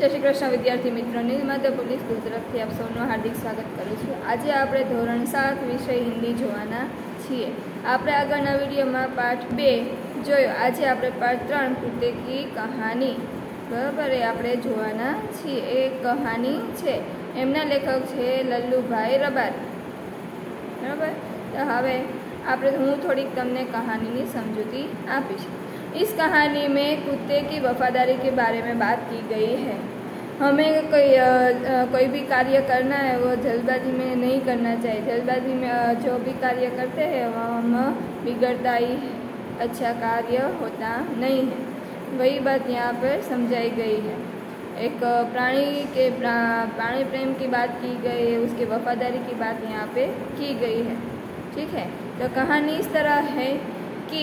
जय श्री कृष्ण विद्यार्थी मित्रों, निर्माता पब्लिक स्कूल तरफથી આપ સૌનું હાર્દિક સ્વાગત કરું છું। આજે આપણે ધોરણ 7 વિષય હિન્દી જોવાના છીએ। આપણે આગળના વિડીયોમાં પાઠ 2 જોયો। આજે આપણે પાઠ 3 કુત્તે કી કહાની બરાબર એ આપણે જોવાના છીએ। એ કહાની છે, એમના લેખક છે લલ્લુભાઈ રબાર બરાબર। તો હવે આપણે હું થોડીક તમને કહાનીની સમજૂતી આપીશ। इस कहानी में कुत्ते की वफादारी के बारे में बात की गई है। हमें कोई भी कार्य करना है वो जल्दबाजी में नहीं करना चाहिए। जल्दबाजी में जो भी कार्य करते हैं वो हम बिगड़ता ही है, अच्छा कार्य होता नहीं है। वही बात यहाँ पर समझाई गई है। एक प्राणी प्रेम की बात की गई है, उसकी वफादारी की बात यहाँ पे की गई है। ठीक है, तो कहानी इस तरह है कि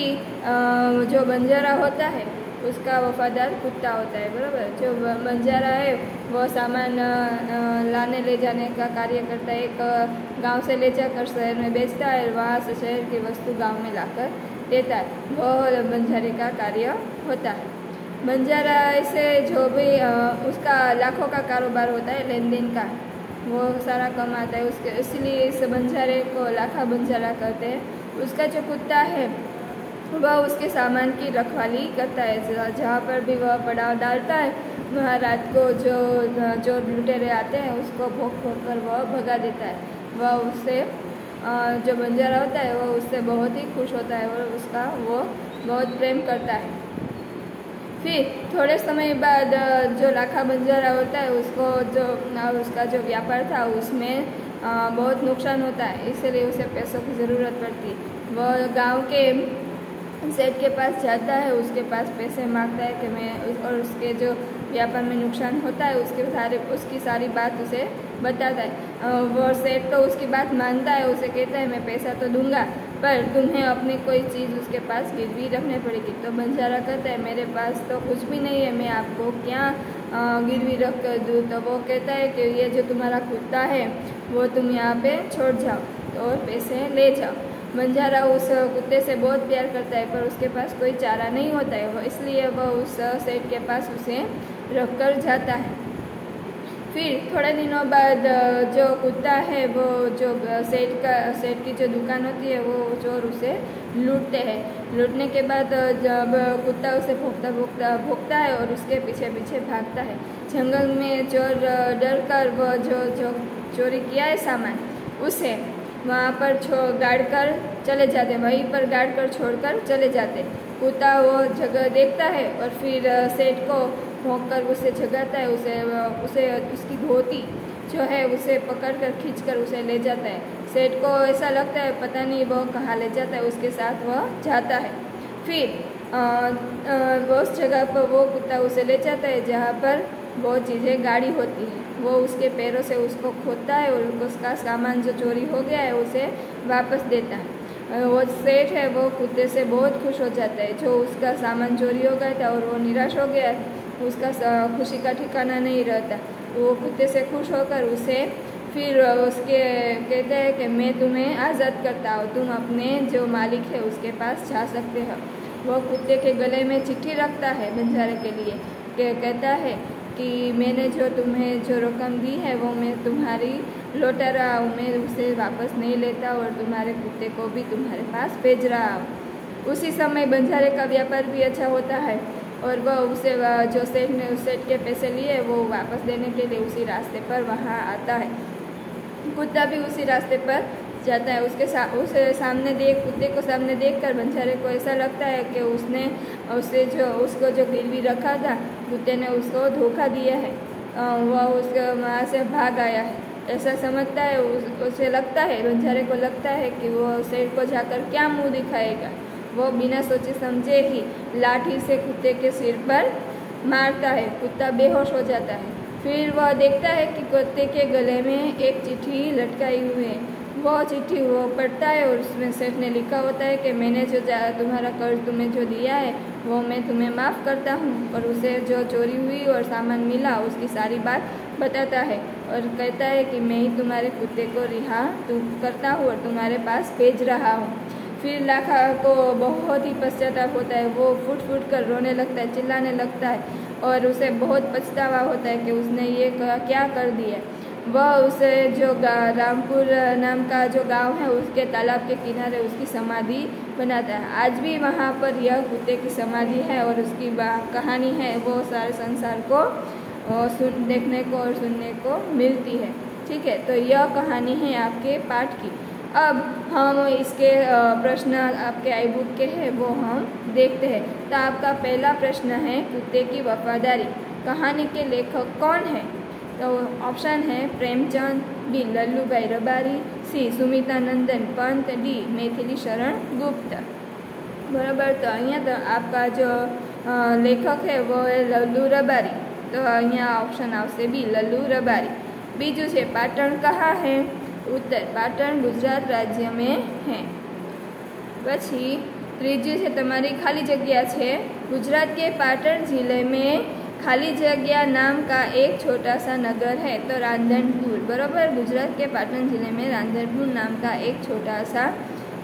जो बंजारा होता है उसका वफादार कुत्ता होता है बराबर। जो बंजारा है वो सामान लाने ले जाने का कार्य करता है। एक गांव से ले जाकर शहर में बेचता है, वहाँ से शहर की वस्तु गांव में लाकर देता है, वो बंजारे का कार्य होता है। बंजारा ऐसे जो भी उसका लाखों का कारोबार होता है, लेन देन का, वो सारा कमाता है उसके, इसलिए इस बंजारे को लाखा बंजारा कहते हैं। उसका जो कुत्ता है वह उसके सामान की रखवाली करता है। जहाँ पर भी वह पड़ाव डालता है वहाँ रात को जो लुटेरे आते हैं उसको भोंक कर वह भगा देता है। वह उससे जो बंजारा होता है वह उससे बहुत ही खुश होता है और उसका वो बहुत प्रेम करता है। फिर थोड़े समय बाद जो लाखा बंजारा होता है उसको उसका जो व्यापार था उसमें बहुत नुकसान होता है, इसलिए उसे पैसों की ज़रूरत पड़ती। वह गांव के सेठ के पास जाता है, उसके पास पैसे मांगता है कि मैं, और उसके जो व्यापार में नुकसान होता है उसकी सारी बात उसे बताता है। वो सेठ तो उसकी बात मानता है, उसे कहता है मैं पैसा तो दूंगा पर तुम्हें अपनी कोई चीज़ उसके पास गिरवी रखनी पड़ेगी। तो बंजारा कहता है मेरे पास तो कुछ भी नहीं है, मैं आपको क्या गिरवी रख कर दूँ। तो वो कहता है कि ये जो तुम्हारा कुत्ता है वो तुम यहाँ पे छोड़ जाओ और पैसे ले जाओ। बंजारा उस कुत्ते से बहुत प्यार करता है पर उसके पास कोई चारा नहीं होता है, वो इसलिए वह उस सेठ के पास उसे रख कर जाता है। फिर थोड़े दिनों बाद जो कुत्ता है वो जो सेठ की जो दुकान होती है वो चोर उसे लूटते हैं। लूटने के बाद जब कुत्ता उसे भोंकता है और उसके पीछे पीछे भागता है। जंगल में चोर डर कर वो जो चोरी किया है सामान उसे वहाँ पर गाड़ कर चले जाते, वहीं पर गाड़ कर छोड़कर चले जाते। कुत्ता वो जगह देखता है और फिर सेठ को भौंक कर उसे जगाता है। उसे उसकी धोती जो है उसे पकड़कर खींचकर उसे ले जाता है। सेठ को ऐसा लगता है पता नहीं वो कहाँ ले जाता है, उसके साथ वह जाता है। फिर उस जगह पर वो कुत्ता उसे ले जाता है जहाँ पर वो चीज़ें गाड़ी होती है। वो उसके पैरों से उसको खोदता है और उसका सामान जो चोरी हो गया है उसे वापस देता है। वो सेठ है वो कुत्ते से बहुत खुश हो जाता है। जो उसका सामान चोरी हो गया था और वो निराश हो गया है, उसका खुशी का ठिकाना नहीं रहता। वो कुत्ते से खुश होकर उसे फिर उसके कहता है कि मैं तुम्हें आज़ाद करता हूँ, तुम अपने जो मालिक है उसके पास जा सकते हो। वो कुत्ते के गले में चिट्ठी रखता है बंजारे के लिए, कहता है कि मैंने जो तुम्हें जो रकम दी है वो मैं तुम्हारी लौटा रहा हूँ, मैं उसे वापस नहीं लेता और तुम्हारे कुत्ते को भी तुम्हारे पास भेज रहा हूँ। उसी समय बंजारे का व्यापार भी अच्छा होता है और वह उसे जो सेठ ने उस सेठ के पैसे लिए वो वापस देने के लिए उसी रास्ते पर वहाँ आता है। कुत्ता भी उसी रास्ते पर जाता है। कुत्ते को सामने देखकर बंजारे को ऐसा लगता है कि उसको जो गिरवी रखा था कुत्ते ने उसको धोखा दिया है, वह उसके वहाँ से भाग आया है, ऐसा समझता है। उसे लगता है, बंजारे को लगता है कि वो सेठ को जाकर क्या मुंह दिखाएगा। वो बिना सोचे समझे ही लाठी से कुत्ते के सिर पर मारता है। कुत्ता बेहोश हो जाता है। फिर वह देखता है कि कुत्ते के गले में एक चिट्ठी लटकाई हुई है। वो चिट्ठी वो पढ़ता है और उसमें सेठ ने लिखा होता है कि मैंने जो तुम्हारा कर्ज तुम्हें जो दिया है वो मैं तुम्हें माफ़ करता हूँ, और उसे जो चोरी हुई और सामान मिला उसकी सारी बात बताता है और कहता है कि मैं ही तुम्हारे कुत्ते को रिहा करता हूँ और तुम्हारे पास भेज रहा हूँ। फिर लाखा को बहुत ही पश्चाताप होता है। वो फुट फुट कर रोने लगता है, चिल्लाने लगता है और उसे बहुत पछतावा होता है कि उसने ये क्या कर दिया। वह उसे जो रामपुर नाम का जो गांव है उसके तालाब के किनारे उसकी समाधि बनाता है। आज भी वहाँ पर यह कुत्ते की समाधि है और उसकी कहानी है वो सारे संसार को देखने को और सुनने को मिलती है। ठीक है, तो यह कहानी है आपके पाठ की। अब हम इसके प्रश्न आपके आई बुक के हैं वो हम देखते हैं। तो आपका पहला प्रश्न है कुत्ते की वफादारी। कहानी के लेखक कौन है? तो ऑप्शन है प्रेमचंद, बी लल्लू भाई रबारी, सी सुमितानंदन पंत, डी मैथिली शरण गुप्त। बराबर, तो अँ तो आपका जो लेखक है वो है लल्लू रबारी। तो अँ ऑप्शन आवशे बी लल्लू रबारी। बीजू है पाटण कहाँ है? उत्तर, पाटण गुजरात राज्य में है। पछी त्रीजू है तमारी खाली जग्या है। गुजरात के पाटण जिले में खाली जगह नाम का एक छोटा सा नगर है। तो रांधनपुर। बराबर, गुजरात के पाटन जिले में रांधनपुर नाम का एक छोटा सा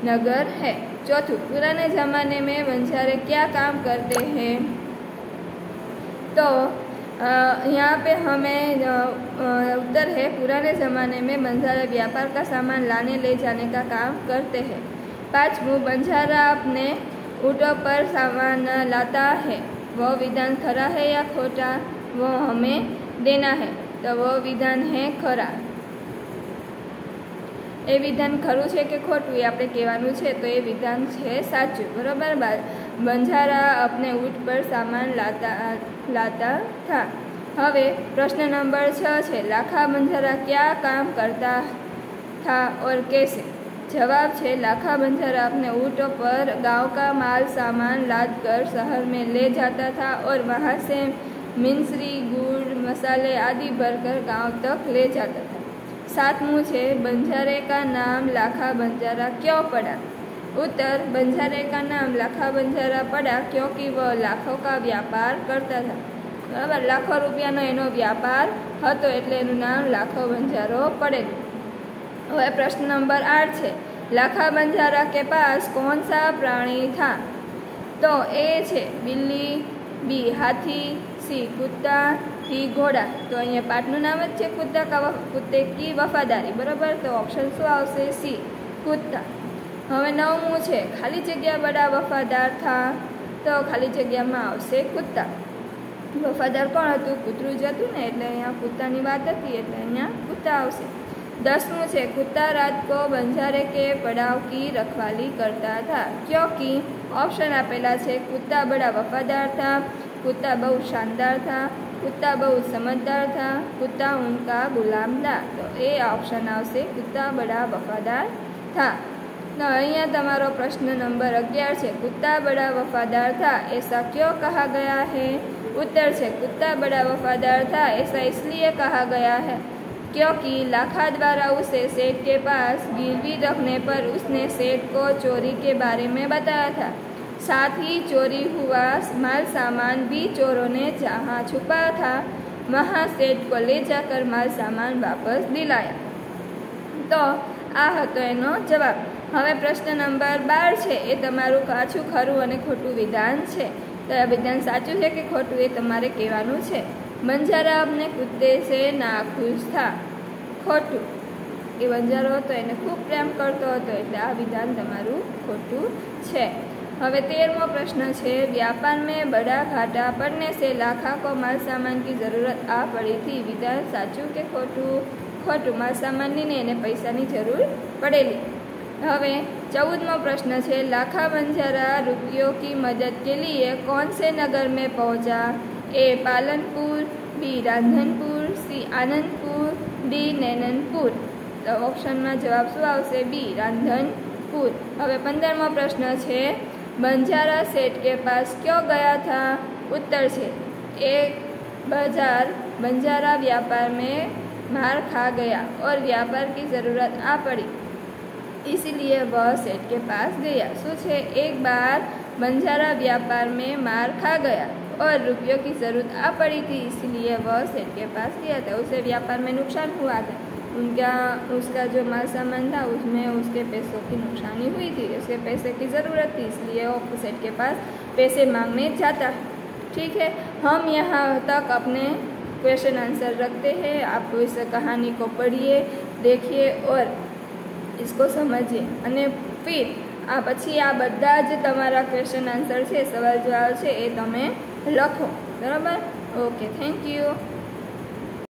नगर है। चौथुं, पुराने ज़माने में बंजारे क्या काम करते हैं? तो यहाँ पे हमें उत्तर है पुराने ज़माने में बंजारा व्यापार का सामान लाने ले जाने का काम करते हैं। पाँचवुं, बंजारा अपने ऊँटों पर सामान लाता है। वो विधान खरा है या खोटा? वो हमें देना है। तो वो विधान है खरा। ए विधान खरू है कि खोटू ये आपणे कहेवानुं छे। तो ये विधान है साचुं। बराबर, बंजारा अपने ऊँट पर सामान लाता था। हवे प्रश्न नंबर 6 है लाखा बंजारा क्या काम करता था और कैसे? जवाब है लाखा बंजारा अपने ऊँटों पर गांव का माल सामान लाद कर शहर में ले जाता था और वहां से मिश्री, गुड़, मसाले आदि भरकर गांव तक ले जाता था। सातवां है बंजारे का नाम लाखा बंजारा क्यों पड़ा? उत्तर, बंजारे का नाम लाखा बंजारा पड़ा क्योंकि वह लाखों का व्यापार करता था। बराबर, लाखों रुपयानो एनो व्यापार हतो एटले एनुं नाम लाखो बंजारो पड़ेलुं। वह प्रश्न नंबर 8 है लाखा बंजारा के पास कौन सा प्राणी था? तो ए है बिल्ली, बी हाथी, सी कुत्ता, डी घोड़ा। तो अहीं पाठનું नाम ज है कुत्ते की वफादारी। बराबर, तो ऑप्शन शू आवशे? सी कुत्ता। हवे 9मुं है खाली जग्या बड़ा वफादार था। तो खाली जग्या में आवशे कुत्ता। वफादार कोण हतुं? कूतरू ज हतुं ने एटले अहींया कुत्तानी वात हती एटले अहींया कुत्ता आवशे। 10मुं है कुत्ता रात को बंजारे के पड़ाव की रखवाली करता था क्योंकि ऑप्शन आपेला है कुत्ता बड़ा वफादार था, कुत्ता बहुत शानदार था, कुत्ता बहुत समझदार था, कुत्ता उनका गुलाम था। तो ये ऑप्शन आवशे कुत्ता बड़ा वफादार था। तो अहींया तमारो प्रश्न नंबर 11 है कुत्ता बड़ा वफादार था ऐसा क्यों कहा गया है? उत्तर है कुत्ता बड़ा वफादार था ऐसा इसलिए कहा गया है क्योंकि लाखा द्वारा उसे सेठ के पास गिरवी रखने पर उसने सेठ को चोरी के बारे में बताया था। साथ ही चोरी हुआ माल सामान भी चोरों ने जहाँ छुपाया था वहाँ सेठ को ले जाकर माल सामान वापस दिलाया। तो आ हतो एनो जवाब। हवे प्रश्न नंबर 12 है ए तमारुं काचुं खरुं अने खोटुं विधान है। तो आ विधान साचुं है कि खोटुं ए तमारे कहेवानुं छे। बंजारा अपने कुत्ते से नाखुश था। खोटू। ए बंजारो तो एने खूब प्रेम करतो हतो एटले आ विधान तमारुं खोटू छे। हवे 13मो प्रश्न है व्यापार में बड़ा घाटा पड़ने से लाखा को माल सामान की जरूरत आ पड़ी थी। विधान साचुं के खोटू? खोटू। माल सामान नी ने एने पैसानी जरूर पड़ेली। हवे 14मो प्रश्न है लाखा बंजारा रुपयों की मदद के लिए कौन से नगर में पहुंचा? ए पालनपुर, बी रांधनपुर, सी आनंदपुर, डी नैननपुर। तो ऑप्शन में जवाब शू आवशे? बी रांधनपुर। हवे 15मो प्रश्न है बंजारा सेठ के पास क्यों गया था? उत्तर है एक बाजार बंजारा व्यापार में मार खा गया और व्यापार की ज़रूरत आ पड़ी इसलिए वह सेठ के पास गया। शू है एक बार बंजारा व्यापार में मार खा गया और रुपयों की ज़रूरत आ पड़ी थी इसलिए वह सेठ के पास गया था। उसे व्यापार में नुकसान हुआ था, उसका जो माल सामान था उसमें उसके पैसों की नुकसानी हुई थी, उसके पैसे की ज़रूरत थी इसलिए वो सेठ के पास पैसे मांगने जाता। ठीक है, हम यहाँ तक अपने क्वेश्चन आंसर रखते हैं। आप इस कहानी को पढ़िए, देखिए और इसको समझिए અને फिर આ પછી આ બધા જ તમારા ક્વેશ્ચન આન્સર છે, સવાલ જવાબ છે એ તમે લખો, બરાબર। Okay, thank you.